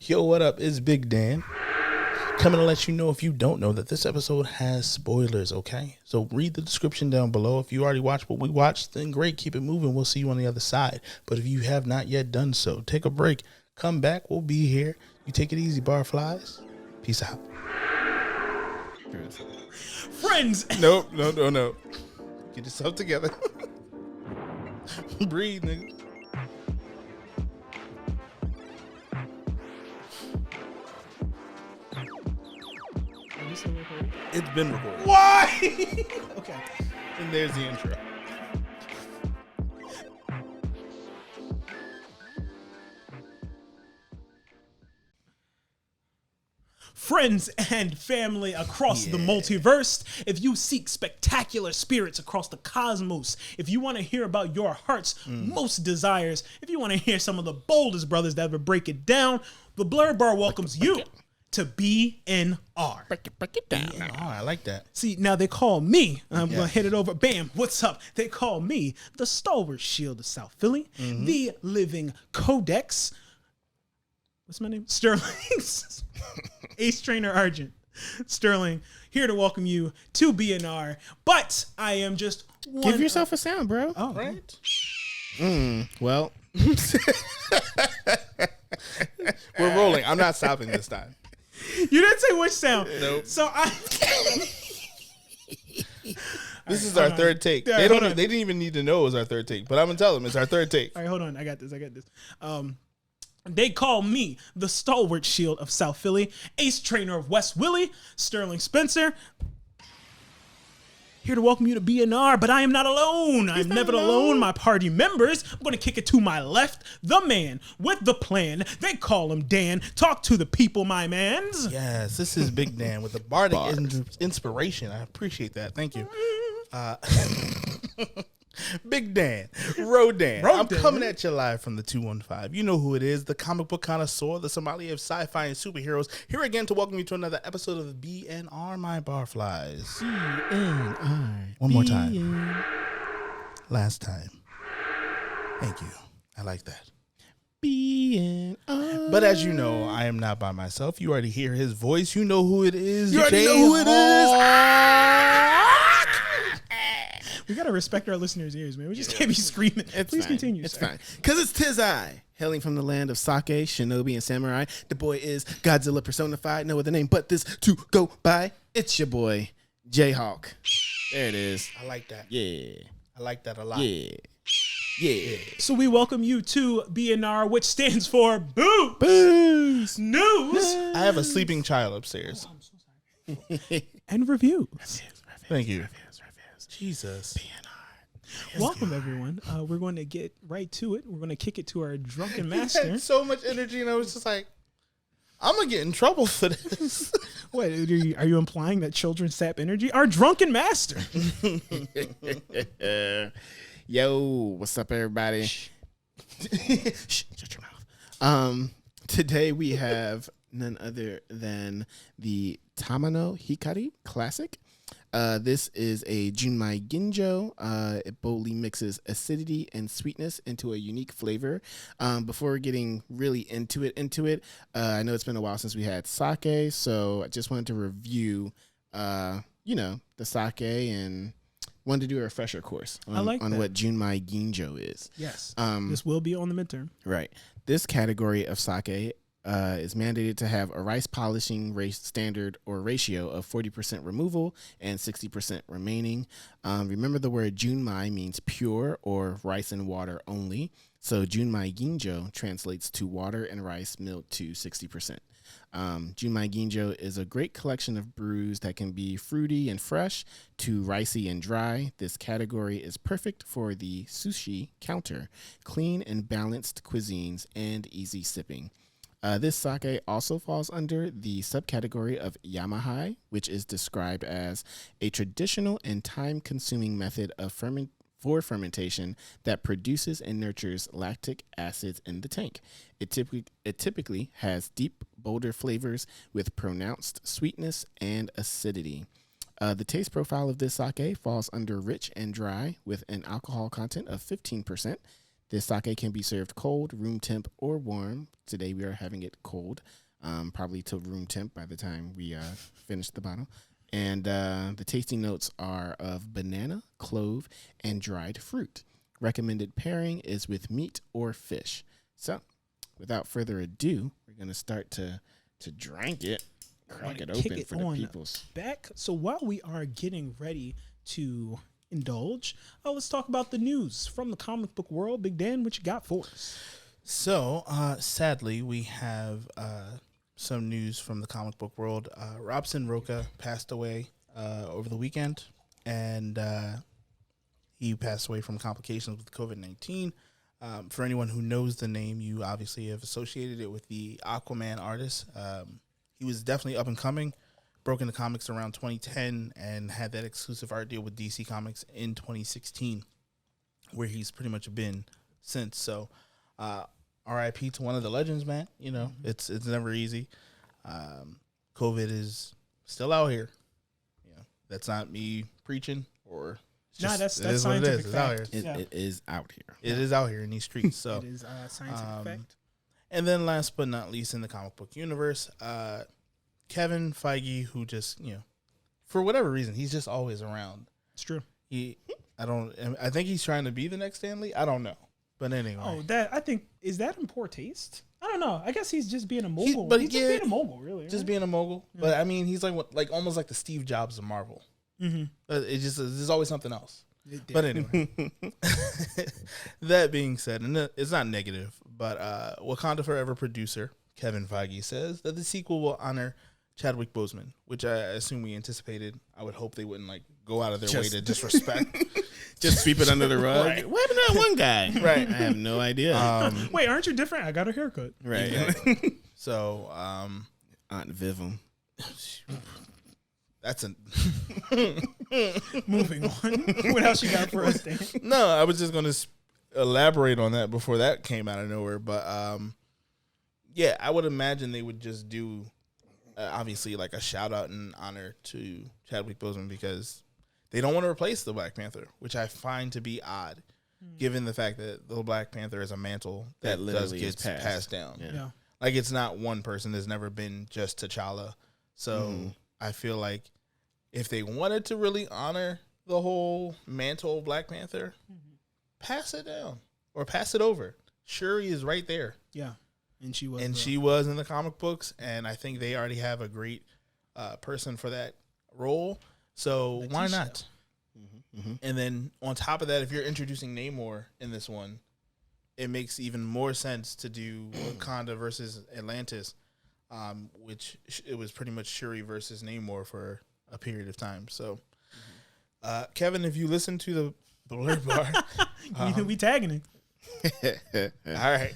Yo, what up? It's Big Dan. Coming to let you know, if you don't know, that this episode has spoilers, okay? So read the description down below. If you already watched what we watched, then great, keep it moving. We'll see you on the other side. But if you have not yet done so, take a break. Come back. We'll be here. You take it easy, barflies. Peace out. Friends. Nope. No. Get yourself together. Breathe, nigga. It's been recorded. Why? Okay. And there's the intro. Friends and family across the multiverse, if you seek spectacular spirits across the cosmos, if you want to hear about your heart's most desires, if you want to hear some of the boldest brothers that ever break it down, the Blerd Bar welcomes you to BNR. Break it down. Oh, I like that. See, now they call me, I'm going to hit it over, bam, what's up? They call me the stalwart shield of South Philly, the living codex. What's my name? Sterling. Ace Trainer Argent. Sterling, here to welcome you to BNR, but I am just one. Give yourself a sound, bro. Oh, Right? Well, We're rolling. I'm not stopping this time. You didn't say which sound. Nope. So I. This is our third take. Yeah, They hold don't. on. They didn't even need to know it was our third take, but I'm gonna tell them it's our third take. All right, hold on. I got this. They call me the stalwart shield of South Philly, Ace Trainer of West Willie, Sterling Spencer. Here to welcome you to BNR, but I am not alone. I'm never alone. My party members, I'm going to kick it to my left, the man with the plan. They call him Dan. Talk to the people, my mans. Yes, this is Big Dan with the bardic inspiration. I appreciate that. Thank you. Big Dan, Rodan. I'm coming at you live from the 215. You know who it is, the comic book connoisseur, the sommelier of sci-fi and superheroes. Here again to welcome you to another episode of BNR, my barflies. BNR. One more time. Last time. Thank you. I like that. BNR. But as you know, I am not by myself. You already hear his voice. You know who it is. You already know who it is. We got to respect our listeners' ears, man. We just can't be screaming. Please continue. It's sir. fine. Because it's Tizai, hailing from the land of sake, shinobi, and samurai. The boy is Godzilla personified. No other name but this to go by. It's your boy, Jayhawk. There it is. I like that. Yeah. I like that a lot. Yeah. So we welcome you to BNR, which stands for Boo Booze. News I have a sleeping child upstairs. and Reviews. Thank you. Jesus. Welcome, everyone. We're going to get right to it. We're going to kick it to our drunken master. Had so much energy, and I was just like, I'm gonna get in trouble for this. What, are you implying that children sap energy? Our drunken master. Yo, what's up, everybody? Shh, shut your mouth. Today we have none other than the Tamanohikari Classic. This is a Junmai Ginjo. It boldly mixes acidity and sweetness into a unique flavor. Before getting really into it, I know it's been a while since we had sake, so I just wanted to review, the sake and wanted to do a refresher course on what Junmai Ginjo is. Yes. This will be on the midterm. Right. This category of sake is mandated to have a rice polishing standard or ratio of 40% removal and 60% remaining. Remember, the word Junmai means pure or rice and water only. So Junmai Ginjo translates to water and rice milled to 60%. Junmai Ginjo is a great collection of brews that can be fruity and fresh to ricey and dry. This category is perfect for the sushi counter, clean and balanced cuisines, and easy sipping. This sake also falls under the subcategory of Yamahai, which is described as a traditional and time-consuming method of fermentation that produces and nurtures lactic acids in the tank. It typically has deep, bolder flavors with pronounced sweetness and acidity. The taste profile of this sake falls under rich and dry with an alcohol content of 15%. This sake can be served cold, room temp, or warm. Today we are having it cold, probably to room temp by the time we finish the bottle. And the tasting notes are of banana, clove, and dried fruit. Recommended pairing is with meat or fish. So, without further ado, we're going to start to drink it, crack it open for the peoples. Back. So while we are getting ready to indulge, let's talk about the news from the comic book world. Big Dan, what you got for us? So, sadly, we have some news from the comic book world. Robson Rocha passed away over the weekend, and he passed away from complications with COVID-19. For anyone who knows the name, you obviously have associated it with the Aquaman artist. He was definitely up and coming, broke into comics around 2010, and had that exclusive art deal with DC Comics in 2016, where he's pretty much been since. So, R.I.P. to one of the legends, man. You know, it's never easy. COVID is still out here. You know, that's not me preaching or. That's scientific fact. It is out here. It is out here in these streets. So it is scientific fact. And then last but not least in the comic book universe, Kevin Feige, who just, you know, for whatever reason, he's just always around. It's true. I think he's trying to be the next Stan Lee. I don't know. But anyway. Is that in poor taste? I don't know. I guess he's just being a mogul. He's just being a mogul, really. Just being a mogul. Yeah. But I mean, he's like almost like the Steve Jobs of Marvel. Mm-hmm. There's always something else. But anyway, that being said, and it's not negative, but Wakanda Forever producer Kevin Feige says that the sequel will honor Chadwick Boseman, which I assume we anticipated. I would hope they wouldn't like go out of their way to disrespect, just sweep it under the rug. Right. What happened to that one guy? Right, I have no idea. Wait, aren't you different? I got a haircut. Right. Exactly. So, Aunt Vivum. That's a moving on. What else you got for us, Dan? No, I was just going to elaborate on that before that came out of nowhere. But yeah, I would imagine they would just do obviously like a shout out and honor to Chadwick Boseman because they don't want to replace the Black Panther, which I find to be odd, given the fact that the Black Panther is a mantle that literally gets passed down. Yeah. Like it's not one person. There's never been just T'Challa. So I feel like if they wanted to really honor the whole mantle of Black Panther, pass it down or pass it over. Shuri is right there. Yeah. And she was in the comic books, and I think they already have a great person for that role. So why not? And then on top of that, if you're introducing Namor in this one, it makes even more sense to do Wakanda versus Atlantis, which it was pretty much Shuri versus Namor for a period of time. So, Kevin, if you listen to the Blerd bar, we tagging it. All right.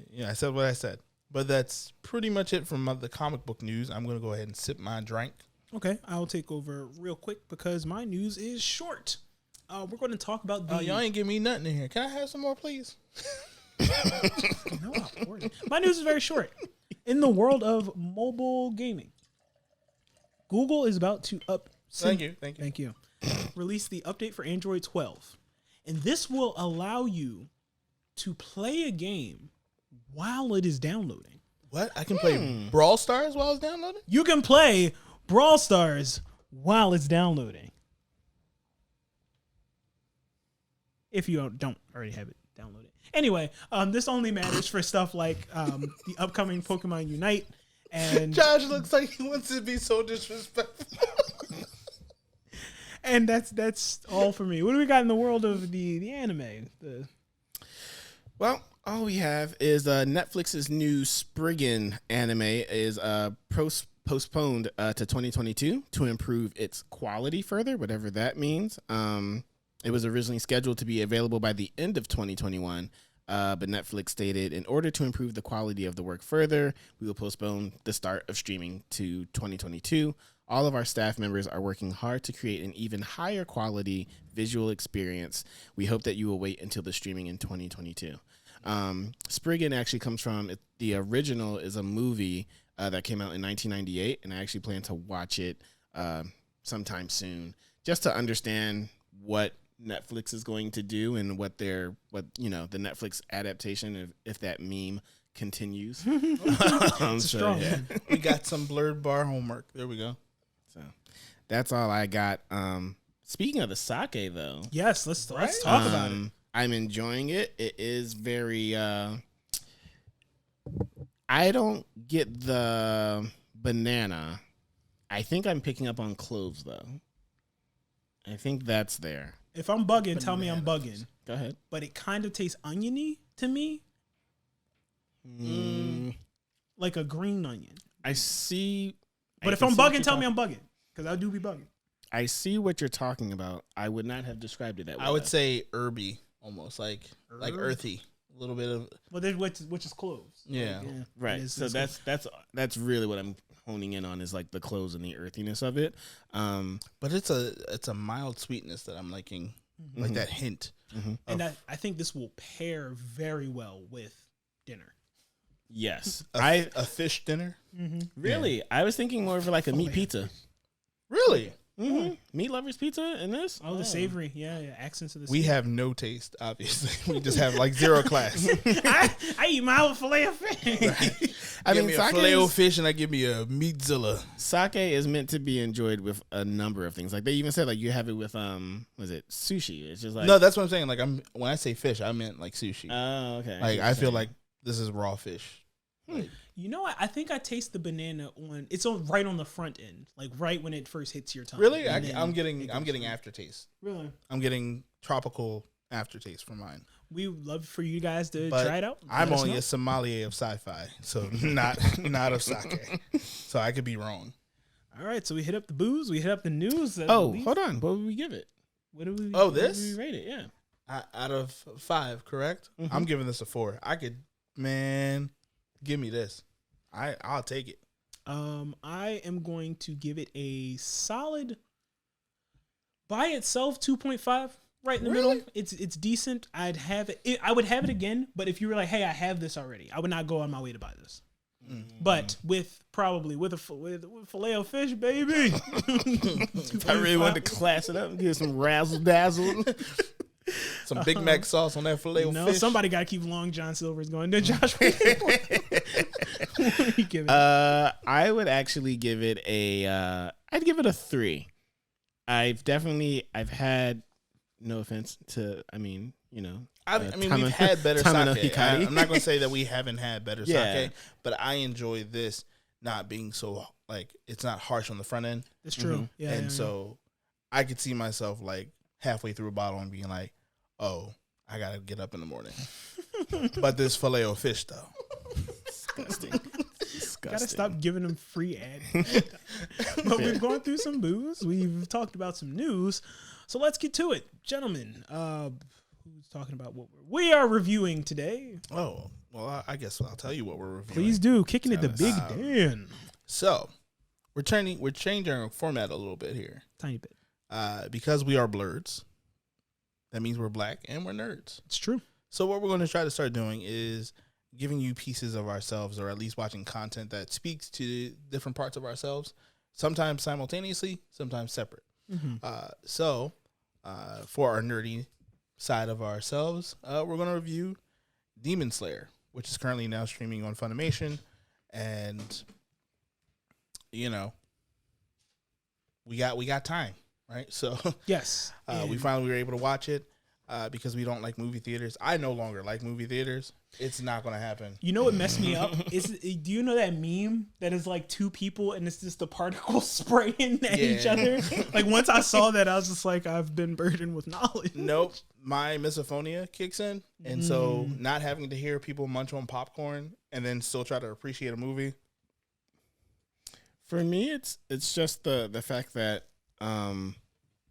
Yeah, I said what I said. But that's pretty much it from the comic book news. I'm going to go ahead and sip my drink. Okay, I'll take over real quick because my news is short. We're going to talk about the... y'all ain't give me nothing in here. Can I have some more, please? No, my news is very short. In the world of mobile gaming, Google is about to Thank you. Release the update for Android 12. And this will allow you to play a game while it is downloading. What? I can play Brawl Stars while it's downloading? You can play Brawl Stars while it's downloading. If you don't already have it downloaded. Anyway, this only matters for stuff like the upcoming Pokemon Unite. And Josh looks like he wants to be so disrespectful. And that's all for me. What do we got in the world of the anime? Well, all we have is Netflix's new Spriggan anime is postponed to 2022 to improve its quality further, whatever that means. It was originally scheduled to be available by the end of 2021, but Netflix stated, in order to improve the quality of the work further, we will postpone the start of streaming to 2022. All of our staff members are working hard to create an even higher quality visual experience. We hope that you will wait until the streaming in 2022. Spriggan actually comes from, the original is a movie that came out in 1998, and I actually plan to watch it sometime soon just to understand what Netflix is going to do and what the Netflix adaptation, if that meme continues. Strong. Yeah. We got some Blerd bar homework. There we go. So that's all I got. Speaking of the sake, though. Yes, let's talk about it. I'm enjoying it. It is very. I don't get the banana. I think I'm picking up on cloves, though. I think that's there. If I'm bugging, tell me I'm bugging. Go ahead. But it kind of tastes oniony to me. Like a green onion. I see. But if I'm bugging, tell me I'm bugging. Because I do be bugging. I see what you're talking about. I would not have described it that way. I would say herby, almost like earthy. A little bit of. Well, which is cloves. Yeah. Right. So that's really what I'm honing in on, is like the cloves and the earthiness of it. But it's a mild sweetness that I'm liking, like that hint. And I think this will pair very well with dinner. Yes. A fish dinner? Really? Yeah. I was thinking more of like a meat pizza. Really? Meat lovers pizza in this? Oh, the savory. Yeah. Accents of the We have no taste, obviously. We just have like zero class. I eat mine with filet of fish. Right. I mean, a filet of fish and I give me a meatzilla. Sake is meant to be enjoyed with a number of things. Like they even said, like you have it with was it sushi? It's just like no, that's what I'm saying. Like when I say fish, I meant like sushi. Oh, okay. Like I feel like this is raw fish. Like, you know what? I think I taste the banana right on the front end, like right when it first hits your tongue. Really? I'm getting aftertaste. Really? I'm getting tropical aftertaste from mine. We would love for you guys to try it out. I'm only a sommelier of sci-fi, so not of sake. So I could be wrong. All right, so we hit up the booze, we hit up the news. Hold on. What would we give it? What do we? Oh, what this? do we rate it? Yeah. Out of 5, correct? I'm giving this a 4. Give me this. I'll take it. I am going to give it a solid, by itself, 2.5, right in the middle. It's decent. I would have it again, but if you were like, hey, I have this already, I would not go on my way to buy this. But with filet of fish, baby. If I really wanted to class it up and give some razzle dazzle. Some Big Mac sauce on that filet of fish. Somebody got to keep Long John Silver's going. Then Josh, what are you giving it? I would actually give it I'd give it a 3. I've had, no offense to, we've had better sake. I'm not going to say that we haven't had better sake, but I enjoy this not being so, like, it's not harsh on the front end. It's true. Yeah. So I could see myself, like, halfway through a bottle and being like, oh, I got to get up in the morning. But this filet of fish, though. Disgusting. Gotta stop giving them free ad. But we've gone through some booze. We've talked about some news. So let's get to it. Gentlemen, who's talking about what we are reviewing today? Oh, well, I guess I'll tell you what we're reviewing. Please do. Kicking it to Big Dan. So we're changing our format a little bit here. Tiny bit. Because we are blerds, that means we're black and we're nerds. It's true. So what we're going to try to start doing is giving you pieces of ourselves, or at least watching content that speaks to different parts of ourselves, sometimes simultaneously, sometimes separate. So for our nerdy side of ourselves, we're going to review Demon Slayer, which is currently now streaming on Funimation. And, we got time. Right, so yes, we finally were able to watch it because we don't like movie theaters. I no longer like movie theaters. It's not going to happen. You know what messed me up? Do you know that meme that is like 2 people and it's just the particles spraying at each other? Like once I saw that, I was just like, I've been burdened with knowledge. Nope, my misophonia kicks in, and so not having to hear people munch on popcorn and then still try to appreciate a movie. For me, it's just the fact that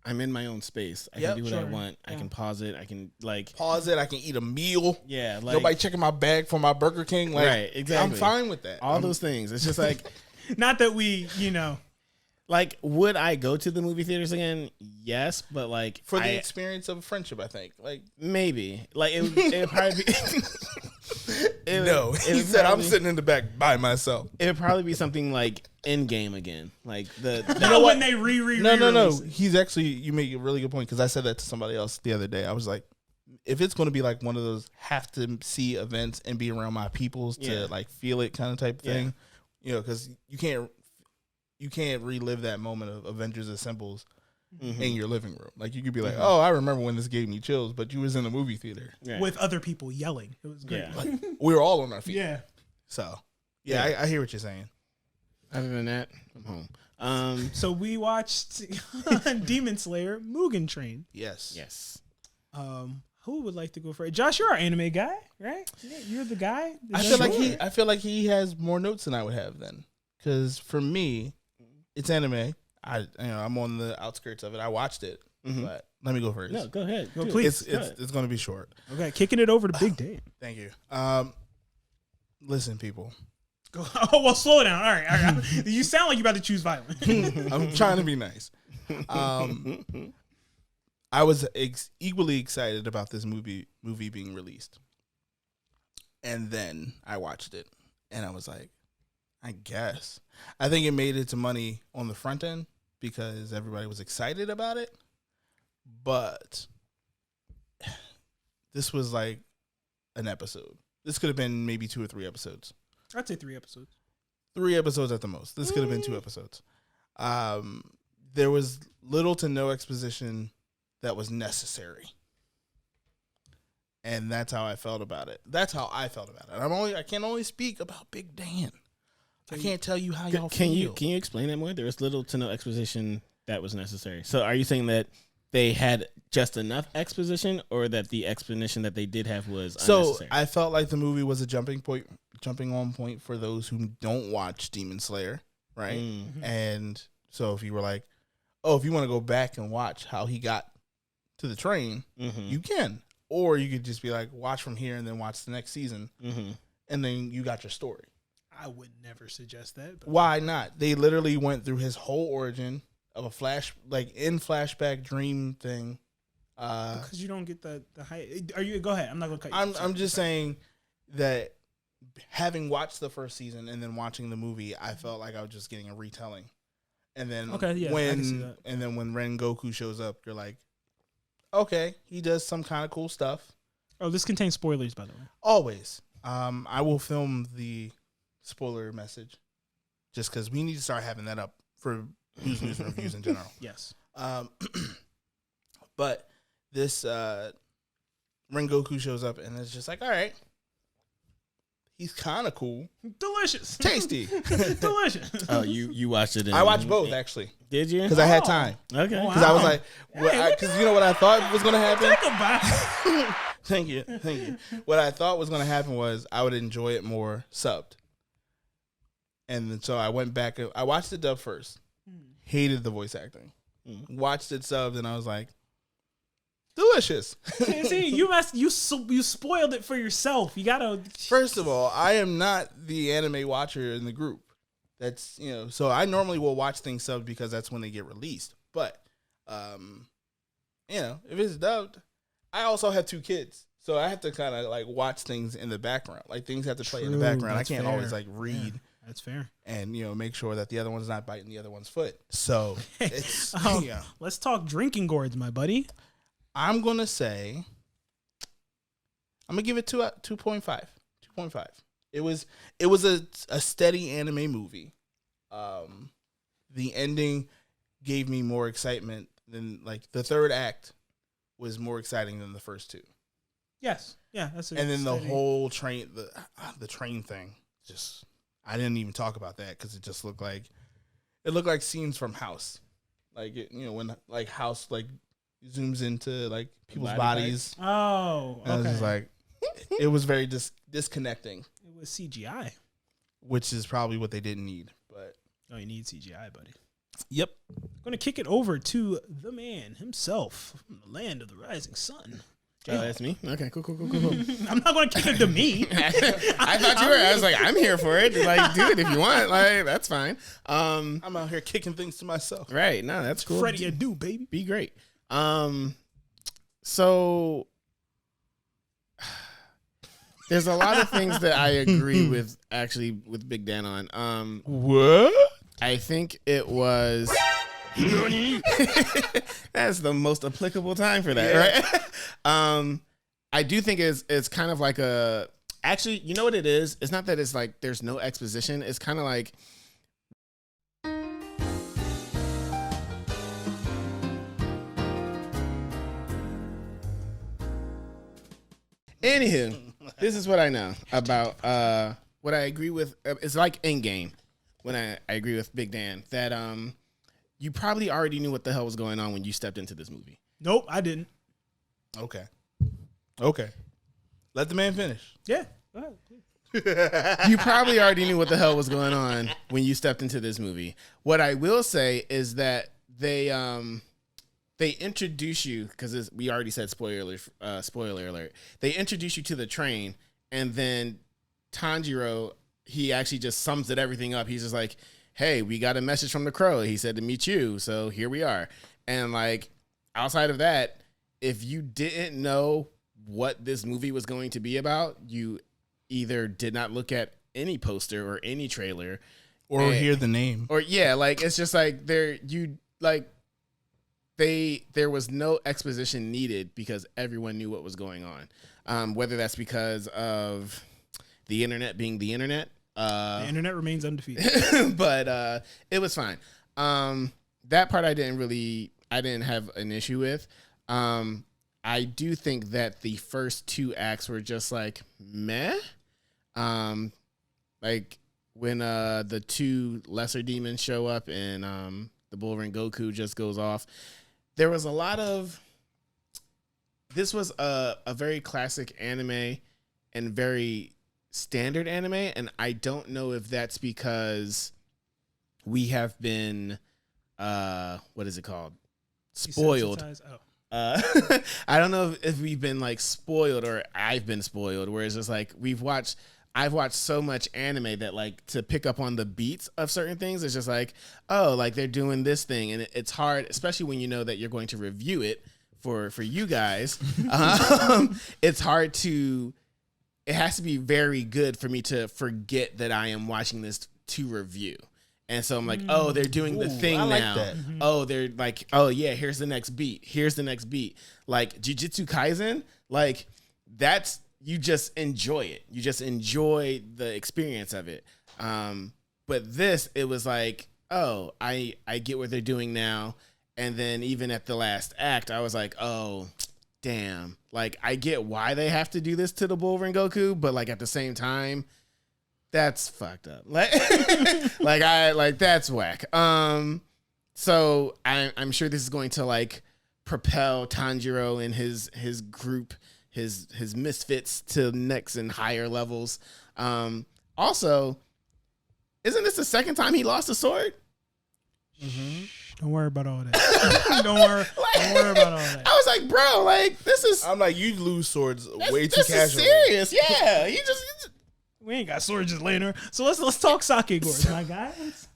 I'm in my own space. I can do what I want. I can pause it. I can pause it. I can eat a meal. Yeah, nobody checking my bag for my Burger King. Right, exactly. I'm fine with that. All those things. It's just like, not that we, like, would I go to the movie theaters again? Yes, but like for the experience of friendship, I think maybe it would probably be. He said I'm sitting in the back by myself. It would probably be something like Endgame again. Like the when they re No. He's actually, you make a really good point because I said that to somebody else the other day. I was like, if it's going to be like one of those have to see events and be around my peoples to like feel it kind of type thing, because you can't relive that moment of Avengers Assembles in your living room. Like you could be like, oh, I remember when this gave me chills, but you was in a movie theater with other people yelling. It was great. Yeah. Like, we were all on our feet. Yeah. So I hear what you're saying. Other than that, I'm home. So we watched Demon Slayer Mugen Train. Yes. Who would like to go first? Josh, you're our anime guy, right? Yeah, you're the guy. I feel like he has more notes than I would have then, because for me, it's anime. I'm on the outskirts of it. I watched it, but let me go first. No, go ahead. Go, please. It's going to be short. Okay, kicking it over to Big Dan. Thank you. Listen, people. Oh, well, slow down. All right. You sound like you're about to choose violence. I'm trying to be nice. I was equally excited about this movie being released. And then I watched it, and I was like, I guess. I think it made its money on the front end because everybody was excited about it. But this was like an episode. This could have been maybe 2 or 3 episodes. I'd say 3 episodes. 3 episodes at the most. This could have been 2 episodes. There was little to no exposition that was necessary. And that's how I felt about it. I can only speak about Big Dan. I can't tell you how y'all feel. Can you explain that more? There was little to no exposition that was necessary. So are you saying that they had just enough exposition, or that the exposition that they did have was unnecessary? So I felt like the movie was a jumping on point for those who don't watch Demon Slayer, right? Mm-hmm. And so if you were like, oh, if you want to go back and watch how he got to the train, you can. Or you could just be like, watch from here and then watch the next season, and then you got your story. I would never suggest that. But why not? They literally went through his whole origin of a flashback dream thing. Because you don't get the high. Are you? Go ahead. I'm not gonna cut you. I'm just saying that having watched the first season and then watching the movie, I felt like I was just getting a retelling. And then when Ren Goku shows up, you're like, okay, he does some kind of cool stuff. Oh, this contains spoilers, by the way. Always. I will film the spoiler message just because we need to start having that up for news and reviews in general. Yes. But this Rengoku shows up and it's just like, all right, he's kind of cool. Delicious. Tasty. Delicious. Oh, you watched it. I watched both, actually. Did you? Because I had time. Okay. Because I was like, because you know what I thought was going to happen? Think about it. Thank you. What I thought was going to happen was I would enjoy it more subbed. And so I went back. I watched the dub first. Hated the voice acting. Watched it subbed, and I was like, delicious. See, you spoiled it for yourself. You gotta. First of all, I am not the anime watcher in the group. That's so I normally will watch things subbed because that's when they get released. But if it's dubbed, I also have 2 kids, so I have to kind of like watch things in the background. Like things have to play in the background. I can't always like read. Yeah. That's fair. And, make sure that the other one's not biting the other one's foot. So, it's, Let's talk drinking gourds, my buddy. I'm going to say, I'm going to give it 2.5. 2.5. It was a steady anime movie. The ending gave me more excitement than, like, the third act was more exciting than the first 2. Yes. Yeah. And then the whole train, the train thing, just... I didn't even talk about that because it just looked like scenes from House, like when like House like zooms into like people's bodies. Oh, okay. And I was just like, it was very disconnecting. It was CGI, which is probably what they didn't need. But you need CGI, buddy. Yep. I'm gonna kick it over to the man himself from the land of the rising sun. Oh, that's me? Okay, cool. I'm not going to kick it to me. I thought you were. I was like, I'm here for it. Like, do it if you want. Like, that's fine. I'm out here kicking things to myself. Right. No, that's cool. Freddie, do, baby. Be great. So there's a lot of things that I agree with, actually, with Big Dan on. What? I think it was. That's the most applicable time for that, right? I do think it's kind of like a. Actually, you know what it is? It's not that it's like there's no exposition. It's kind of like. Anywho, this is what I know about what I agree with. It's like Endgame when I agree with Big Dan that you probably already knew what the hell was going on when you stepped into this movie. Nope, I didn't. Okay. Let the man finish. Yeah. Go ahead. You probably already knew what the hell was going on when you stepped into this movie. What I will say is that they introduce you because we already said spoiler alert. They introduce you to the train, and then Tanjiro, he actually just sums it everything up. He's just like, "Hey, we got a message from the Crow. He said to meet you, so here we are." And like outside of that, if you didn't know what this movie was going to be about, you either did not look at any poster or any trailer, Or hear the name. or like it's just like there was no exposition needed because everyone knew what was going on. Whether that's because of the internet being the internet. The internet remains undefeated. But it was fine. That part I didn't have an issue with. I do think that the first two acts were just like meh. Like when the two lesser demons show up and the Bullring Goku just goes off. There was a lot of. This was a very classic anime and very standard anime, and I don't know if that's because we have been what is it called? Spoiled. I don't know if we've been like spoiled or I've been spoiled, where it's just like I've watched so much anime that like to pick up on the beats of certain things, it's just like, oh, like they're doing this thing. And it's hard, especially when you know that you're going to review it for you guys. It's hard it has to be very good for me to forget that I am watching this to review. And so I'm like, oh, they're doing the thing I like now. that. Oh, they're like, oh yeah, here's the next beat. Like Jujutsu Kaisen, like that's, you just enjoy it. You just enjoy the experience of it. But this, it was like, oh, I get what they're doing now. And then even at the last act, I was like, oh, damn. Like, I get why they have to do this to the Bullring Goku, but like at the same time, that's fucked up. Like, that's whack. So I'm sure this is going to like propel Tanjiro and his group, his misfits to next and higher levels. Also, isn't this the second time he lost a sword? Mm-hmm. Don't worry about all that. Don't worry about all that. I was like, bro, like this is. I'm like, you lose swords way too this casually. Is serious, yeah. You just We ain't got swords just laying there. So let's talk sake gores, my guys.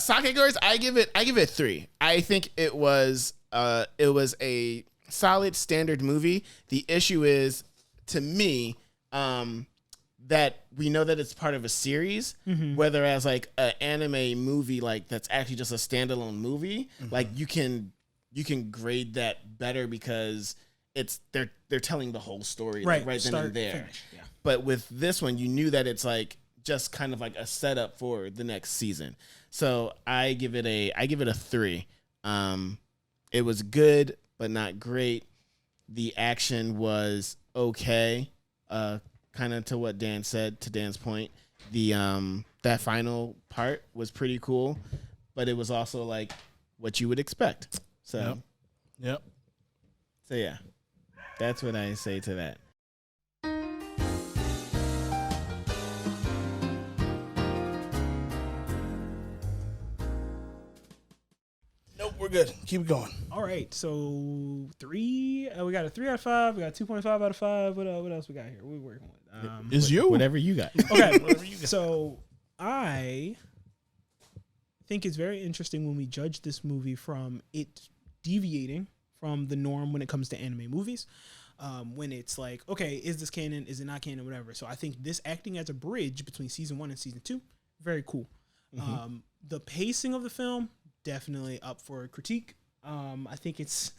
Sake gores, I give it 3. I think it was a solid standard movie. The issue is, to me, that we know that it's part of a series, whether as like an anime movie, like that's actually just a standalone movie, like you can grade that better because they're telling the whole story right then and there. Finish. Yeah. But with this one, you knew that it's like just kind of like a setup for the next season. So I give it a 3. It was good, but not great. The action was okay. Kind of to what Dan said, to Dan's point. The that final part was pretty cool, but it was also like what you would expect. So Yep. So yeah. That's what I say to that. Nope, we're good. Keep it going. All right, so 3. We got a 3 out of 5. We got 2.5 out of 5. What else we got here? What we working with? It's you. Whatever you got. Okay, whatever you got. So I think it's very interesting when we judge this movie from it deviating from the norm when it comes to anime movies. When it's like, okay, is this canon? Is it not canon? Whatever. So I think this acting as a bridge between season 1 and season 2, very cool. The pacing of the film definitely up for critique. I think it's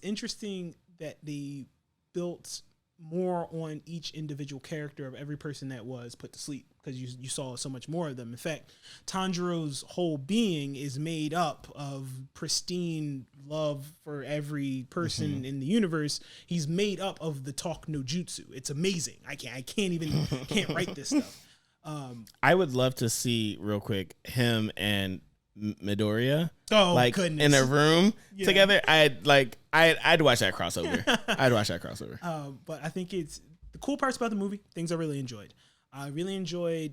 interesting that they built more on each individual character of every person that was put to sleep, because you saw so much more of them. In fact, Tanjiro's whole being is made up of pristine love for every person in the universe. He's made up of the talk no jutsu. It's amazing. I can't write this stuff. I would love to see real quick him and Midoriya, goodness, in a room together. I'd watch that crossover. But I think it's the cool parts about the movie. Things I really enjoyed. I really enjoyed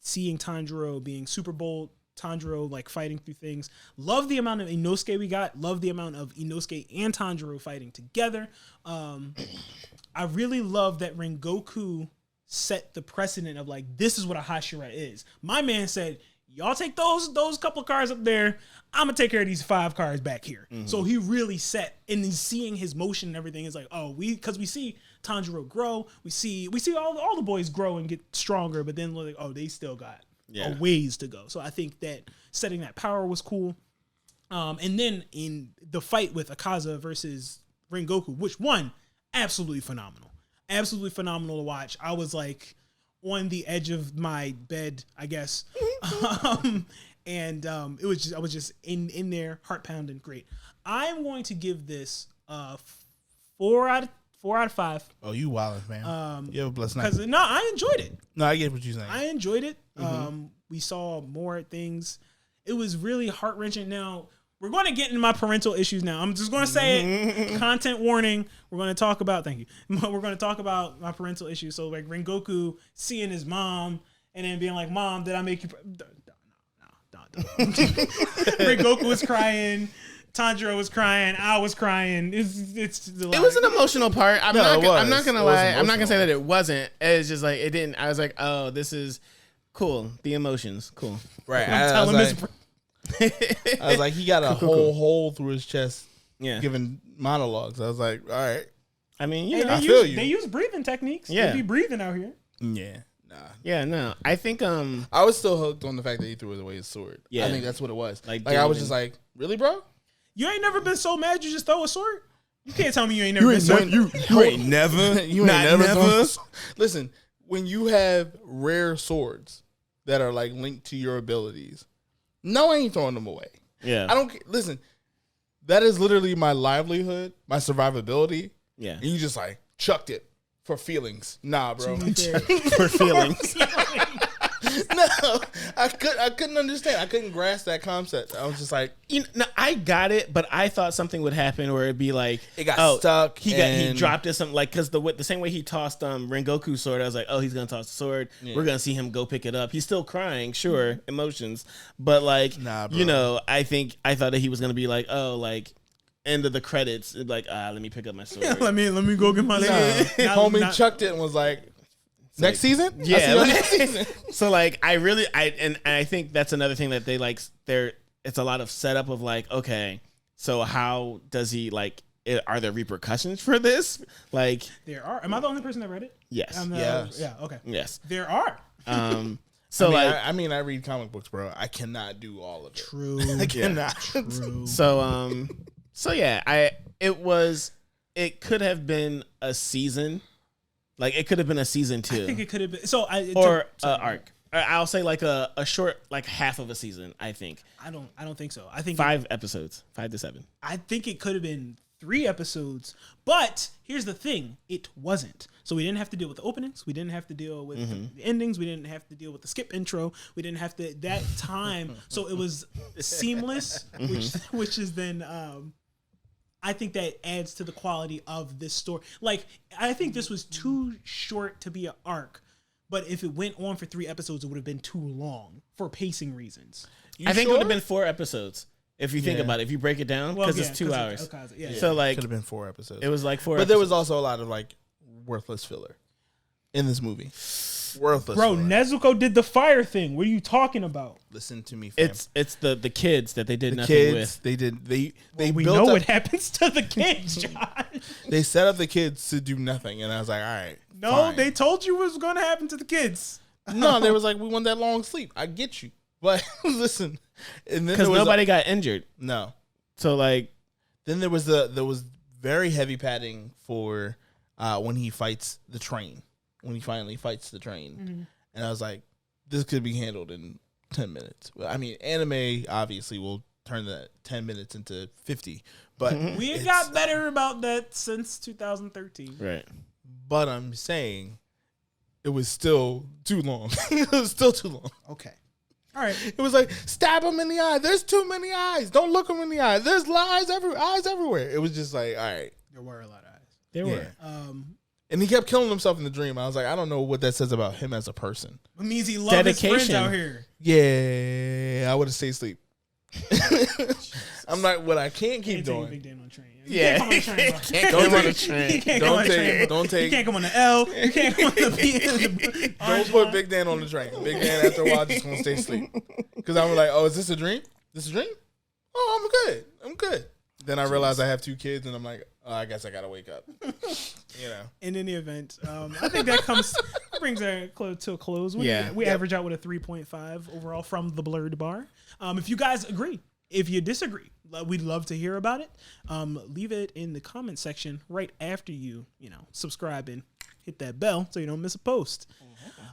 seeing Tanjiro being super bold. Tanjiro fighting through things. Love the amount of Inosuke we got. Love the amount of Inosuke and Tanjiro fighting together. I really love that Rengoku set the precedent of this is what a Hashira is. My man said, y'all take those couple of cars up there. I'm gonna take care of these 5 cars back here. So he really set, and then seeing his motion and everything is because we see Tanjiro grow, we see all the boys grow and get stronger, but then they still got a ways to go. So I think that setting that power was cool. And then in the fight with Akaza versus Rengoku, which one, absolutely phenomenal to watch. I was on the edge of my bed, I guess. I was just in there, heart pounding. Great. I'm going to give this 4 out of 5. Oh, you wildin', man. You have a blessed night. No, I enjoyed it. No, I get what you're saying. I enjoyed it. We saw more things. It was really heart wrenching. Now we're going to get into my parental issues. Now I'm just going to say it. Content warning. We're going to talk about. Thank you. We're going to talk about my parental issues. So Rengoku seeing his mom and then being like, "Mom, did I make you?" No. Rengoku was crying. Tanjiro was crying. I was crying. It was an emotional part. I'm not gonna lie. I'm not gonna say that it wasn't. It's just it didn't. I was like, oh, this is cool. The emotions, cool. Right. I was like, he got a whole hole through his chest. Yeah. Giving monologues. I was like, all right. I mean, I feel you. They use breathing techniques. Yeah. They be breathing out here. Yeah. Nah. Yeah, no. I think I was still hooked on the fact that he threw away his sword. Yeah. I think that's what it was. I was just like, really, bro? You ain't never been so mad you just throw a sword? You can't tell me you ain't never been so You ain't never. Listen, when you have rare swords that are linked to your abilities, no, I ain't throwing them away. Yeah. I don't listen. That is literally my livelihood, my survivability. Yeah. And you just chucked it for feelings. Nah, bro. For feelings. No, I couldn't understand. I couldn't grasp that concept. I was just like, I got it, but I thought something would happen where it'd be it got stuck. He dropped it something because the same way he tossed Rengoku's sword, I was like, oh, he's gonna toss the sword. Yeah. We're gonna see him go pick it up. He's still crying, sure, emotions, but nah, bro. I thought that he was gonna be end of the credits, let me pick up my sword. Yeah, let me go get my sword. Homie chucked it and was like, next season? Yeah. Next season. So I think that's another thing that they it's a lot of setup of okay, so how does he are there repercussions for this? There are. Am I the only person that read it? Yes. Yes. Yeah, okay. Yes. There are. So I read comic books, bro. I cannot do all of it. True. I cannot. True. So yeah, it could have been a season. It could have been a season 2. I think it could have been. Arc. I'll say a short half of a season. I think. I don't think so. I think 5 episodes, 5 to 7. I think it could have been 3 episodes. But here's the thing: it wasn't. So we didn't have to deal with the openings. We didn't have to deal with the endings. We didn't have to deal with the skip intro. We didn't have to that time. So it was seamless, which is then. I think that adds to the quality of this story. I think this was too short to be an arc, but if it went on for 3 episodes, it would have been too long for pacing reasons. I think it would have been 4 episodes if you think about it. If you break it down, because it's 2 hours. So could have been 4 episodes. It was 4 but episodes. There was also a lot of worthless filler in this movie. Worthless. Bro, filler. Nezuko did the fire thing. What are you talking about? Listen to me, fam. It's the kids that they did nothing kids, with. We know what happens to the kids, John. They set up the kids to do nothing, and I was like, all right. No, fine. They told you what was going to happen to the kids. No, they was like, we want that long sleep. I get you. But listen, and then Because nobody got injured. no. So like, Then there was very heavy padding for when he fights the train. When he finally fights the train, and I was like, this could be handled in 10 minutes. Well, I mean, anime obviously will turn that 10 minutes into 50, but We got better about that since 2013. right. But I'm saying it was still too long. It was still too long. Okay. All right. It was like, stab him in the eye. There's too many eyes. Don't look him in the eye. There's eyes everywhere. It was just like, all right. There were a lot of eyes. There were. And he kept killing himself in the dream. I was like, I don't know what that says about him as a person. It means he loved his friends out here. Yeah, I would have stayed asleep. I'm not. What I can't keep doing. Big Dan on the train. Yeah. You can't come on the train, bro. Can't go on the train. You can't come on the train, bro. Don't take. You can't come on the L. You can't come on the B. Don't put Big Dan on the train. Big Dan after a while just gonna stay asleep. Because I'm like, oh, is this a dream? This a dream? Oh, I'm good. I'm good. Then I realized I have 2 kids, and I'm like, oh, I guess I gotta wake up. You know. In any event, I think that brings our to a close. We average out with a 3.5 overall from the Blerd bar. If you guys agree, if you disagree, we'd love to hear about it. Leave it in the comment section right after you subscribe and hit that bell so you don't miss a post.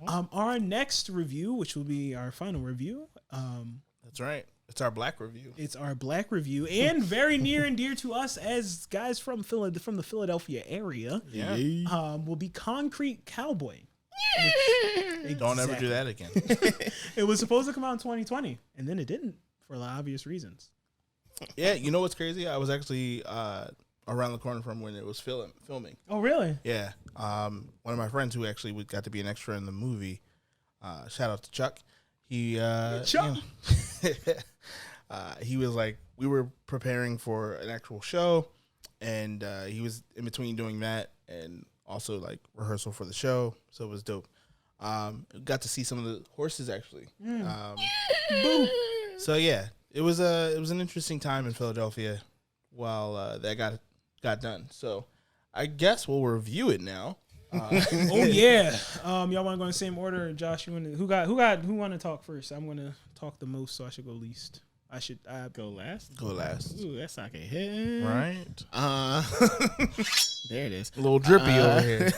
Our next review, which will be our final review. That's right. It's our black review. It's our black review, and very near and dear to us as guys from the Philadelphia area. Yeah. Will be Concrete Cowboy. Don't ever do that again. It was supposed to come out in 2020, and then it didn't for obvious reasons. Yeah, you know what's crazy? I was actually around the corner from when it was filming. Oh, really? Yeah. One of my friends who actually got to be an extra in the movie. Shout out to Chuck. He Chuck. He was like, we were preparing for an actual show, and he was in between doing that and also like rehearsal for the show, so it was dope. Got to see some of the horses actually. So yeah, it was an interesting time in Philadelphia while that got done. So I guess we'll review it now. Oh yeah. Y'all want to go in the same order? Josh, you want to, who want to talk first? I'm going to talk the most, so I should go least. I Go last. Go last. Ooh, that's like a hit. Right. There it is. A little drippy over here.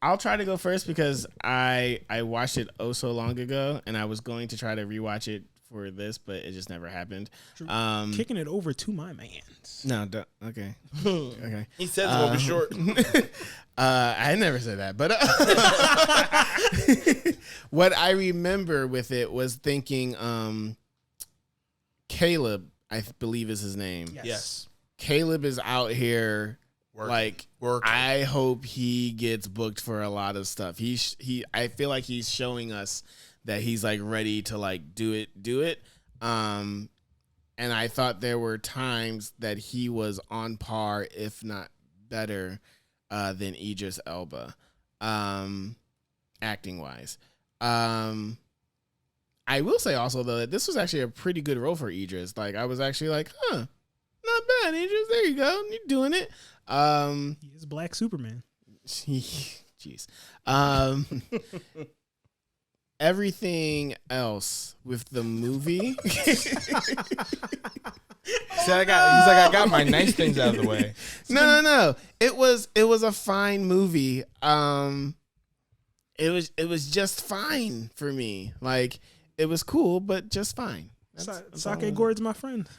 I'll try to go first because I watched it so long ago, and I was going to try to rewatch it for this, but it just never happened. Kicking it over to my mans. No, okay. Okay. He says it will be short. I never said that, but what I remember with it was thinking Caleb, I believe is his name. Yes. Caleb is out here working. I hope he gets booked for a lot of stuff. I feel like he's showing us that he's like ready to like do it. And I thought there were times that he was on par, if not better, than Idris Elba, acting wise. I will say also though that this was actually a pretty good role for Idris. Like I was actually like, not bad, Idris. There you go, you're doing it. He is Black Superman. Jeez. Everything else with the movie. He's like, I got my nice things out of the way. No. It was a fine movie. It was just fine for me. Like it was cool, but just fine. Sake Gord's my friend.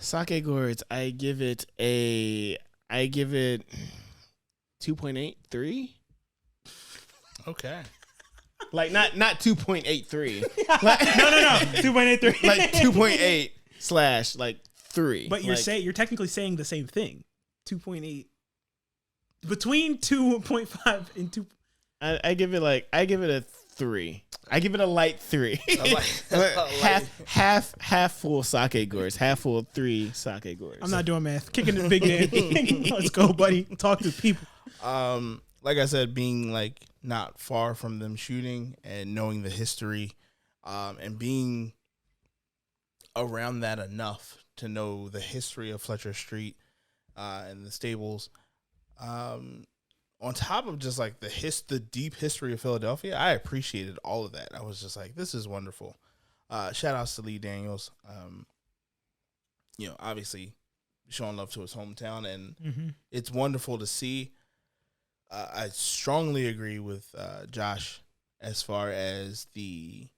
Sake Gourds, I give it 2.83. Okay. Like not 2.83. No. 2.83. Like 2.8 / like 3. But you're technically saying the same thing. 2.8. Between 2.5 and 2. I give it a 3. I give it a light 3. half full sake gourds, half full 3 sake gourds. I'm not doing math. Kicking it big Dan. Let's go, buddy. Talk to people. Like I said, being like not far from them shooting and knowing the history, and being around that enough to know the history of Fletcher Street and the stables, on top of just like the deep history of Philadelphia, I appreciated all of that. I was just like, this is wonderful. Shout outs to Lee Daniels. Obviously showing love to his hometown, and it's wonderful to see. I strongly agree with Josh as far as the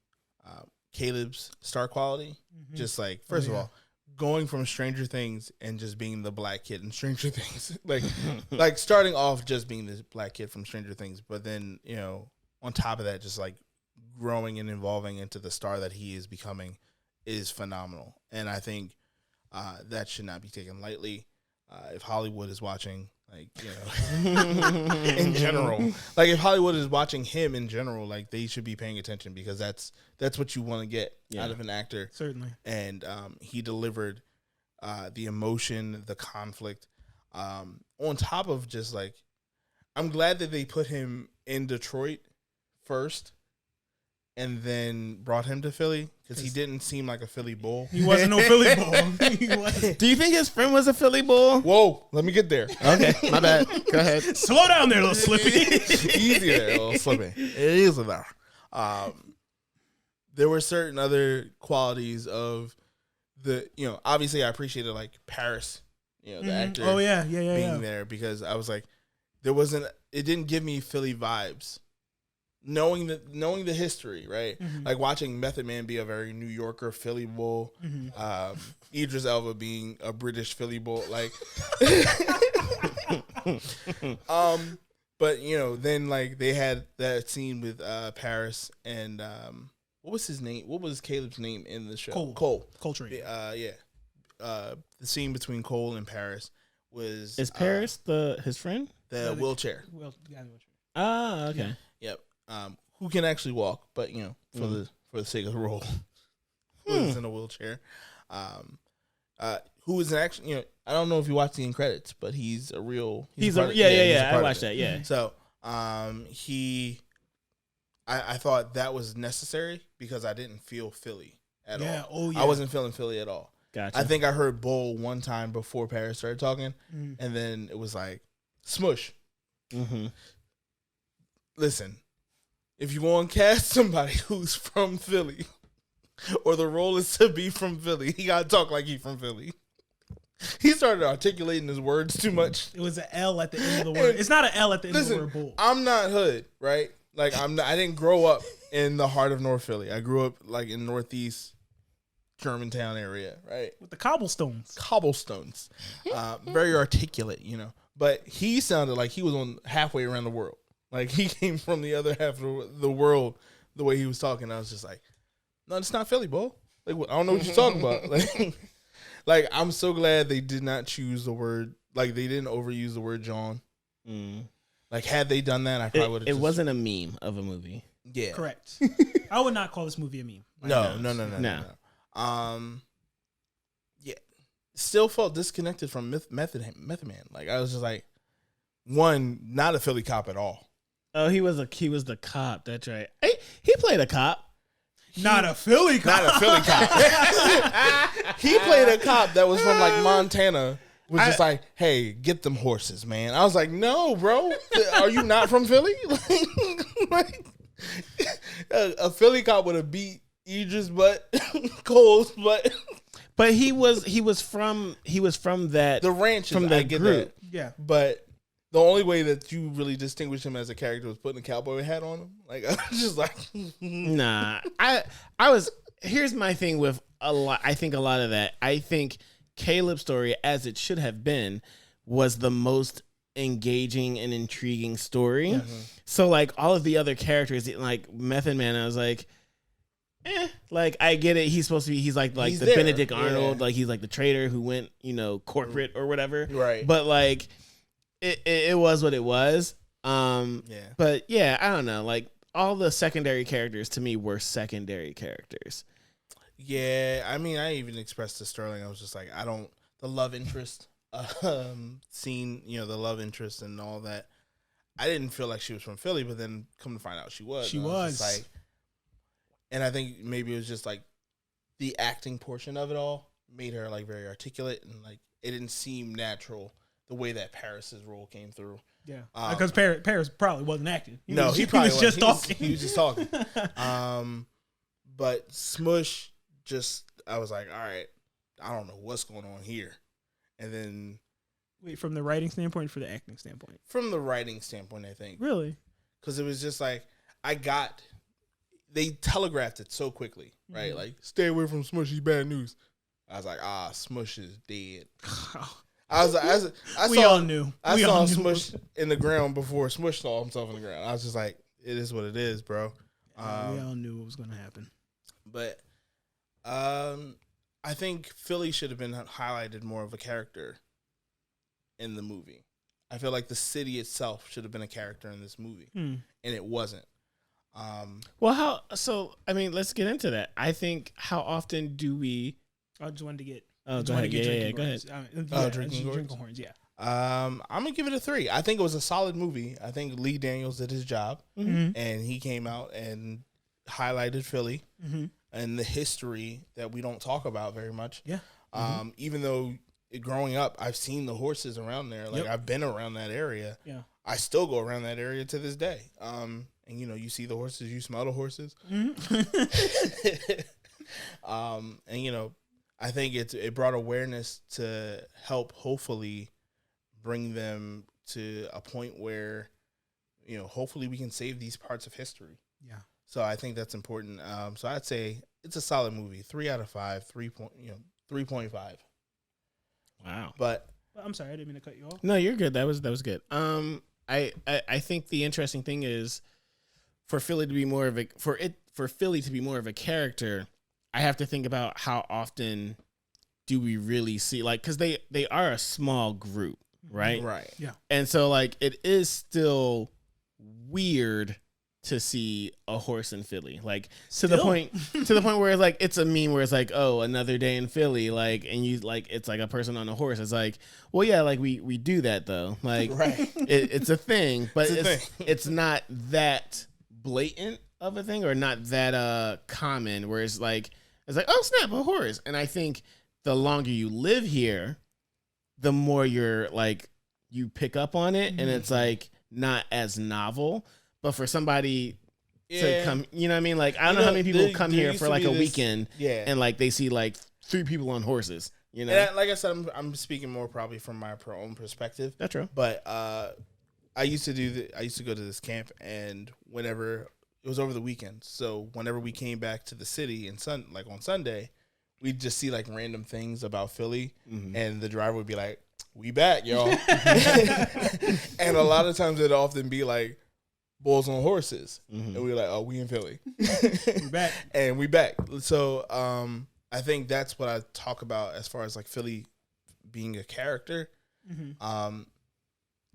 Caleb's star quality. Just like, first of all, going from Stranger Things and just being the black kid in Stranger Things, like starting off just being this black kid from Stranger Things, but then on top of that, just like growing and evolving into the star that he is becoming is phenomenal. And I think that should not be taken lightly. If Hollywood is watching, in general, like if Hollywood is watching him in general, like they should be paying attention, because that's what you want to get out of an actor. Certainly. And he delivered the emotion, the conflict, on top of just like, I'm glad that they put him in Detroit first and then brought him to Philly, because he didn't seem like a Philly bull. He wasn't no Philly bull. He wasn't. Do you think his friend was a Philly bull? Whoa, let me get there. Okay, my bad. Go ahead. Slow down there, little Slippy. Easy there, little Slippy. Easy there. There were certain other qualities of obviously I appreciated like Paris, the actor. Oh yeah, being there, because I was like, it didn't give me Philly vibes. Knowing the history, right? Like watching Method Man be a very New Yorker Philly bull, Idris Elba being a British Philly bull, like. But then like they had that scene with Paris and what was his name? What was Caleb's name in the show? Cole. Coltrane. The scene between Cole and Paris was. Is Paris his friend? The wheelchair. Ah, okay. Yep. Who can actually walk, but for the sake of the role, who is in a wheelchair. Who is actually I don't know if you watch the end credits, but he's a real. I watched that. Yeah. So I thought that was necessary, because I didn't feel Philly at all. Oh yeah. I wasn't feeling Philly at all. Gotcha. I think I heard Bull one time before Paris started talking, and then it was like smush. Listen, if you want to cast somebody who's from Philly, or the role is to be from Philly, he got to talk like he's from Philly. He started articulating his words too much. It was an L at the end of the word. It's not an L at the end of the word bull. I'm not hood, right? Like I didn't grow up in the heart of North Philly. I grew up like in Northeast Germantown area, right? With the cobblestones. Very articulate, But he sounded like he was on halfway around the world. Like he came from the other half of the world. The way he was talking, I was just like, "No, it's not Philly, bro. Like I don't know what you're talking about." Like I'm so glad they did not choose the word. Like they didn't overuse the word John. Like had they done that, I probably would have. It wasn't a meme of a movie. Yeah, correct. I would not call this movie a meme. No. Yeah, still felt disconnected from Method Man. Like I was just like, one, not a Philly cop at all. Oh, he was the cop. That's right. He played a cop. Not a Philly cop. He played a cop that was from like Montana. Was just like, hey, get them horses, man. I was like, no, bro. Are you not from Philly? Like, a Philly cop would have beat Idris butt, Cole's butt. But he was from that the ranch. From that group. That. Yeah, but the only way that you really distinguish him as a character was putting a cowboy hat on him. Like I was just like, nah. I was. Here's my thing with a lot. I think a lot of that. I think Caleb's story, as it should have been, was the most engaging and intriguing story. Mm-hmm. So like all of the other characters, like Method Man, I was like, like I get it. He's supposed to be. He's like the there. Benedict Arnold. Yeah. Like he's like the traitor who went, corporate or whatever. Right. But like, it was what it was. Yeah. But yeah, I don't know. Like all the secondary characters to me were secondary characters. Yeah, I mean, I even expressed to Sterling, I was just like, the love interest scene, the love interest and all that. I didn't feel like she was from Philly, but then come to find out she was. She was. Like, and I think maybe it was just like the acting portion of it all made her like very articulate, and like it didn't seem natural the way that Paris's role came through. Yeah, because Paris probably wasn't acting. He was just talking. He was just talking. But Smush, I was like, all right, I don't know what's going on here. And then, wait, from the writing standpoint, or for the acting standpoint? From the writing standpoint, I think. Really? Because it was just like they telegraphed it so quickly, right? Like, stay away from Smush. He's bad news. I was like, Smush is dead. I saw Smush in the ground before Smush saw himself in the ground. I was just like, it is what it is, bro. We all knew what was going to happen. But I think Philly should have been highlighted more of a character in the movie. I feel like the city itself should have been a character in this movie, and it wasn't. Let's get into that. I think, how often do we... I just wanted to get... Oh, go ahead. Yeah, go ahead. Drinking horns, yeah. I'm going to give it a 3. I think it was a solid movie. I think Lee Daniels did his job, and he came out and highlighted Philly and the history that we don't talk about very much. Yeah. Even though growing up, I've seen the horses around there. Like, I've been around that area. Yeah. I still go around that area to this day. And, you see the horses, you smell the horses. And, I think it brought awareness to help hopefully bring them to a point where, hopefully we can save these parts of history. Yeah. So I think that's important. So I'd say it's a solid movie. 3 out of 5, 3.5. Wow. But I'm sorry, I didn't mean to cut you off. No, you're good. That was good. I think the interesting thing is for Philly to be more of a character, I have to think about how often do we really see, like, because they are a small group, right? Right. Yeah. And so, like, it is still weird to see a horse in Philly, like to the point where it's like it's a meme where it's like, oh, another day in Philly, like, and you like it's like a person on a horse. It's like, well, yeah, like we do that though, like right. It's a thing, but it's not that blatant of a thing or not that common where it's like oh snap, a horse. And I think the longer you live here, the more you're like you pick up on it, and it's like not as novel. But for somebody to come, you know what I mean? Like, I don't know how many people come here for like a weekend and like they see like 3 people on horses, you know? And like I said, I'm speaking more probably from my own perspective. That's true. But I used to go to this camp, and whenever it was over the weekend, so whenever we came back to the city and like on Sunday, we'd just see like random things about Philly, and the driver would be like, "We back, y'all," and a lot of times it'd often be like bulls on horses, and we were like, "Oh, we in Philly, we're back," and we back. So I think that's what I talk about as far as like Philly being a character.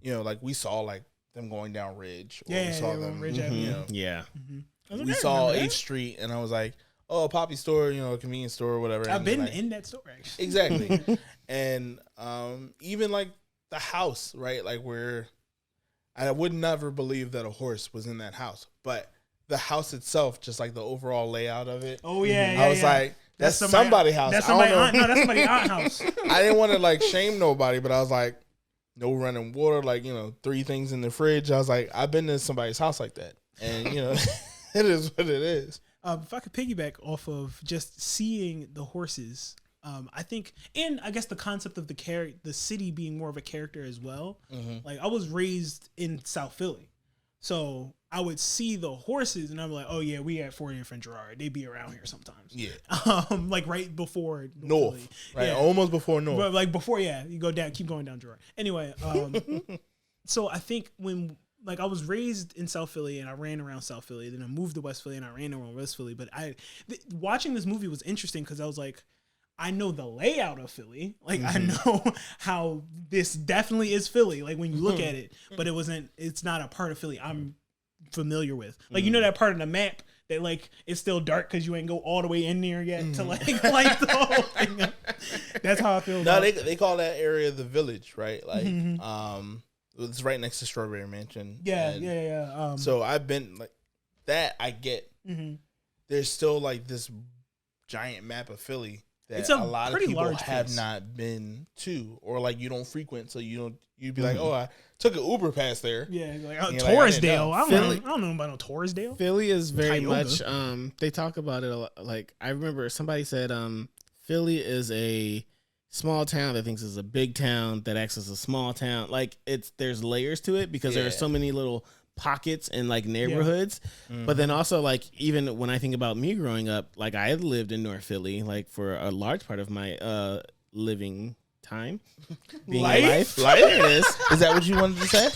You know, like we saw like them going down Ridge, or we saw them, Ridge Avenue. Like, we saw 8th Street, and I was like, "Oh, a Poppy store, you know, a convenience store, or whatever." I've been like, in that store actually. Exactly, and even like the house, right? Like where I would never believe that a horse was in that house, but the house itself, just like the overall layout of it. Oh yeah, I was like, that's somebody's house. That's somebody's aunt. No, that's somebody's aunt house. I didn't want to like shame nobody, but I was like, no running water, like, you know, 3 things in the fridge. I was like, I've been to somebody's house like that, and you know, it is what it is. If I could piggyback off of just seeing the horses, I think, and I guess the concept of the city being more of a character as well. Like I was raised in South Philly, so I would see the horses, and I'm like, oh yeah, we at 40th and Girard. They be around here sometimes. Yeah. Like right before North, Philly. Right, yeah. Almost before North. But like before, yeah, you go down, keep going down Girard. Anyway, so I think when. Like I was raised in South Philly and I ran around South Philly. Then I moved to West Philly and I ran around West Philly. But watching this movie was interesting because I was like, I know the layout of Philly. Like I know how this definitely is Philly. Like when you look at it, but it's not a part of Philly I'm familiar with. Like you know that part of the map that like it's still dark because you ain't go all the way in there yet to like the whole thing up. That's how I feel. No, they call that area the Village, right? Like it's right next to Strawberry Mansion. Yeah. So I've been like that. I get. There's still like this giant map of Philly that It's a a lot of pretty people large have place. not been to, or like you don't frequent, so you'd be like, oh, I took an Uber past there. Yeah, like And you're like, I didn't know. Torresdale. I don't know about no Torresdale. Philly is very Tioga. much. They talk about it a lot. Like I remember somebody said, Philly is a small town that thinks it's a big town that acts as a small town. Like there's layers to it because there are so many little pockets and like neighborhoods. But then also like even when I think about me growing up, like I had lived in North Philly like for a large part of my living time. Being Life? alive. There it is. Is that what you wanted to say?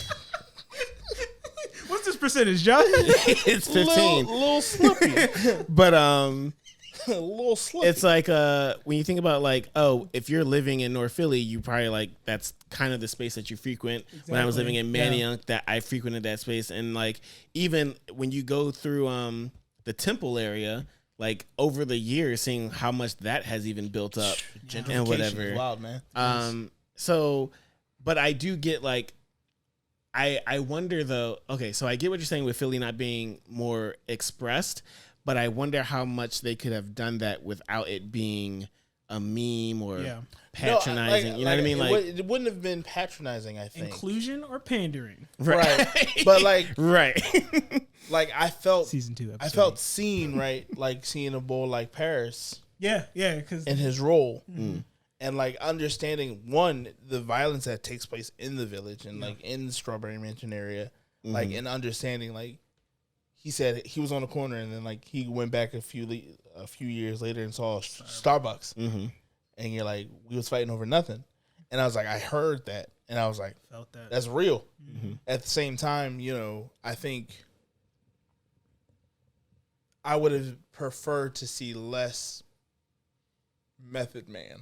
What's this percentage, John? It's 15. Little slippy. But A little slippy. it's like when you think about like, oh, if you're living in North Philly, you probably like that's kind of the space that you frequent. When I was living in Manayunk, that I frequented that space, and like even when you go through the Temple area, like over the years, seeing how much that has even built up and whatever. Is wild, man. So, but I do get like, I wonder though. Okay, so I get what you're saying with Philly not being more expressed. But I wonder how much they could have done that without it being a meme or patronizing. You know what I mean? Like it wouldn't have been patronizing. I think Inclusion or pandering? right, but like right. like I felt Season 2 episode. I felt seen, right? Like seeing a bull like Paris Yeah, because in his role, and like understanding one the violence that takes place in the village and like in the Strawberry Mansion area, like and understanding like. He said he was on the corner, and then like he went back a few years later and saw Starbucks, and you're like, we was fighting over nothing, and I was like, I heard that, and I was like, felt that. that's real. At the same time, you know, I think I would have preferred to see less Method Man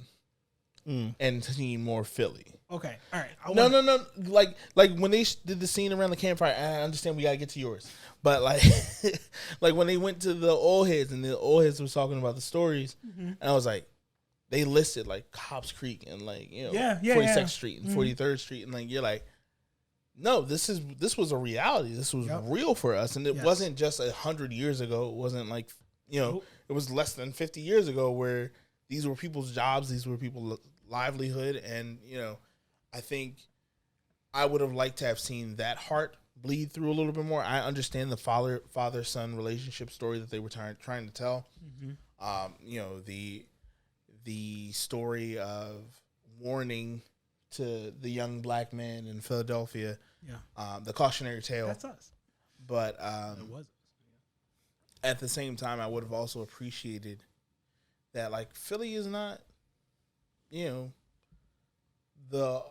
and seen more Philly. Okay, all right. No. Like when they did the scene around the campfire, I understand we gotta get to yours. But like, like when they went to the old heads and the old heads was talking about the stories, and I was like, they listed like Cobbs Creek and like 42nd Street and 43rd Street, and like you're like, no, this was a reality. This was real for us, and it wasn't just 100 years ago. It wasn't like it was less than 50 years ago where these were people's jobs, these were people's livelihood, and I think I would have liked to have seen that heart bleed through a little bit more. I understand the father-son relationship story that they were trying to tell. The story of warning to the young black man in Philadelphia. The cautionary tale. That's us. But It was. at the same time, I would have also appreciated that like Philly is not, the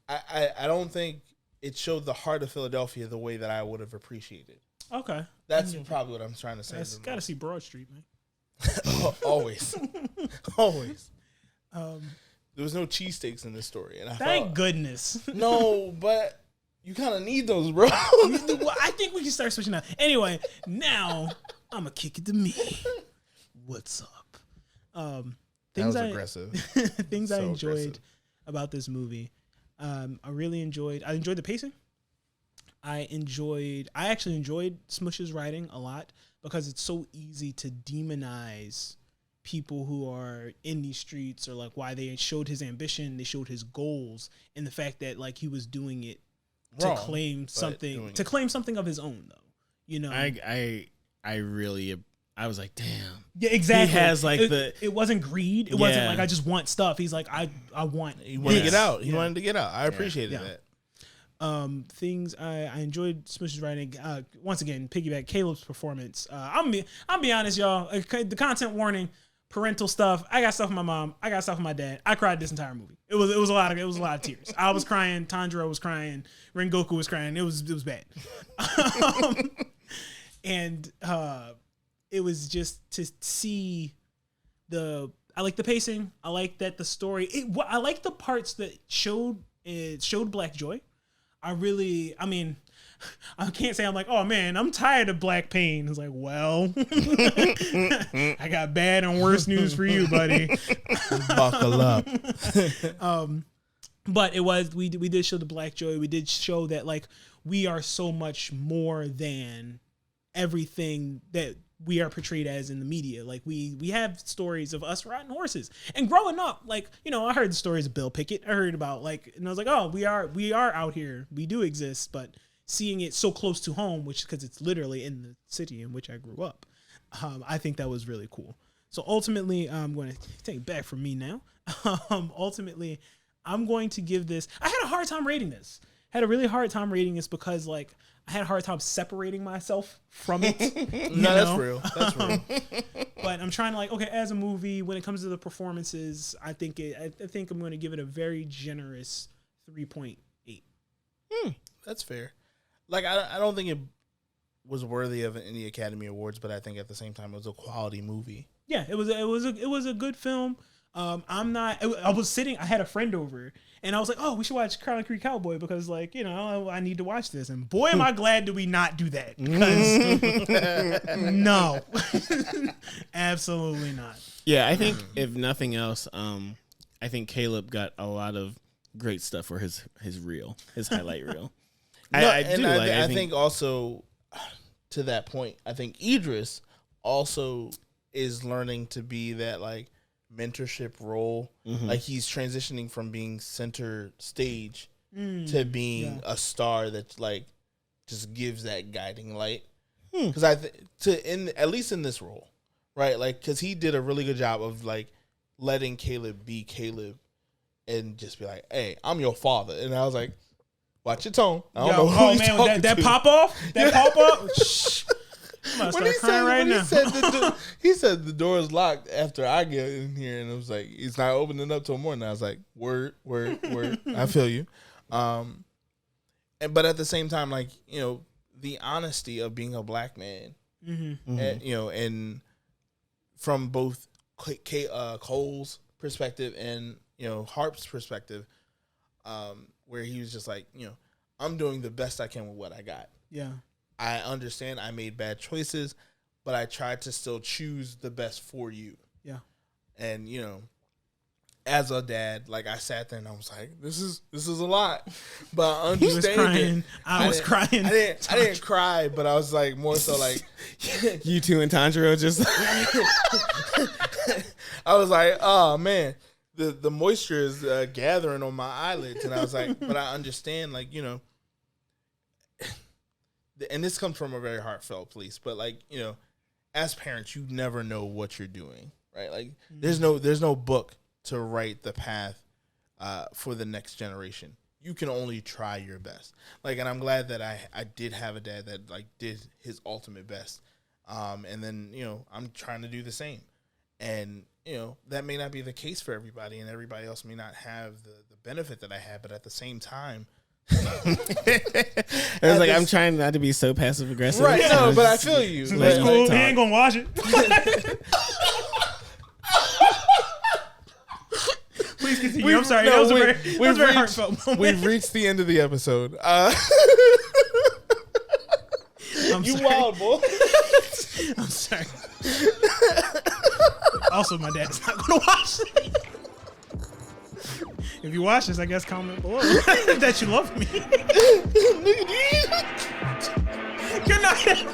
I don't think it showed the heart of Philadelphia the way that I would have appreciated. Okay. That's probably what I'm trying to say. Got to see Broad Street, man. Always. Always. Um, There was no cheesesteaks in this story. And thank goodness. No, but you kind of need those, bro. Well, I think we can start switching up. Anyway, now I'm going to kick it to me. What's up? That was aggressive. Things I So enjoyed aggressive. about this movie. I enjoyed the pacing. I actually enjoyed Smush's writing a lot because it's so easy to demonize people who are in these streets, or like why they showed his ambition, they showed his goals, and the fact that like he was doing it Wrong, to claim something of his own, though. I was like, damn. Yeah, exactly. He has like it wasn't greed. It wasn't like I just want stuff. He's like I want. He wanted to this. get out. He Yeah. wanted to get out. I appreciated Yeah. that. Things I enjoyed Smush's writing. Once again, piggyback Caleb's performance. I'm be honest, y'all. The content warning, parental stuff. I got stuff from my mom. I got stuff from my dad. I cried this entire movie. It was a lot of tears. I was crying. Tanjiro was crying. Rengoku was crying. It was bad. It was just to see I like the pacing. I like that the story. I like the parts that showed Black Joy. I can't say I'm like, oh man, I'm tired of Black Pain. It's like, well, I got bad and worse news for you, buddy. Buckle up. But we did show the Black Joy. We did show that like we are so much more than everything that we are portrayed as in the media. Like we have stories of us riding horses. And growing up, like, you know, I heard the stories of Bill Pickett. I heard about like, and I was like, oh, we are out here. We do exist, but seeing it so close to home, which because it's literally in the city in which I grew up, I think that was really cool. So ultimately, I'm going to take it back from me now. Ultimately, I'm going to give this. I had a hard time rating this. Had a really hard time rating this because like I had a hard time separating myself from it. No, that's real. That's real. But I'm trying to like, okay, as a movie, when it comes to the performances, I think I'm going to give it a very generous 3.8. That's fair. Like I don't think it was worthy of any Academy Awards, but I think at the same time it was a quality movie. Yeah, it was a good film. I was sitting, I had a friend over and I was like, oh, we should watch Cowboy Cowboy because like, you know, I need to watch this. And boy, am I glad did we not do that. Because no, absolutely not. Yeah, I think if nothing else, I think Caleb got a lot of great stuff for his reel, his highlight reel. I think also to that point, I think Idris also is learning to be that like mentorship role. Like he's transitioning from being center stage to being a star that like just gives that guiding light. Because at least in this role, right? Like because he did a really good job of like letting Caleb be Caleb and just be like, "Hey, I'm your father," and I was like, "Watch your tone." I don't know who he's talking that to. pop off, that pop up. Shh. He said the door is locked after I get in here, and it was like it's not opening up till morning. I was like, word. I feel you. But at the same time, like, you know, the honesty of being a black man, and, you know, and from both Cole's perspective and, you know, Harp's perspective, where he was just like, you know, I'm doing the best I can with what I got. Yeah. I understand I made bad choices, but I tried to still choose the best for you. Yeah. And, you know, as a dad, like I sat there and I was like, this is a lot. But I understand. I was crying. I didn't cry, but I was like more so like you two and Tanjiro just I was like, oh man, the moisture is gathering on my eyelids, and I was like, but I understand, like, you know, and this comes from a very heartfelt place, but like, you know, as parents, you never know what you're doing, right? Like there's no book to write the path for the next generation. You can only try your best. Like, and I'm glad that I did have a dad that like did his ultimate best. And then, you know, I'm trying to do the same. And, you know, that may not be the case for everybody, and everybody else may not have the benefit that I had, but at the same time, it was like, I'm trying not to be so passive aggressive. Right, no, but I feel you. That's cool. He ain't gonna watch it. Please continue. I'm sorry. That was a very heartfelt moment. We've reached the end of the episode. You wild, boy. I'm sorry. Also, my dad's not gonna watch it. If you watch this, I guess comment below that you love me. Good night.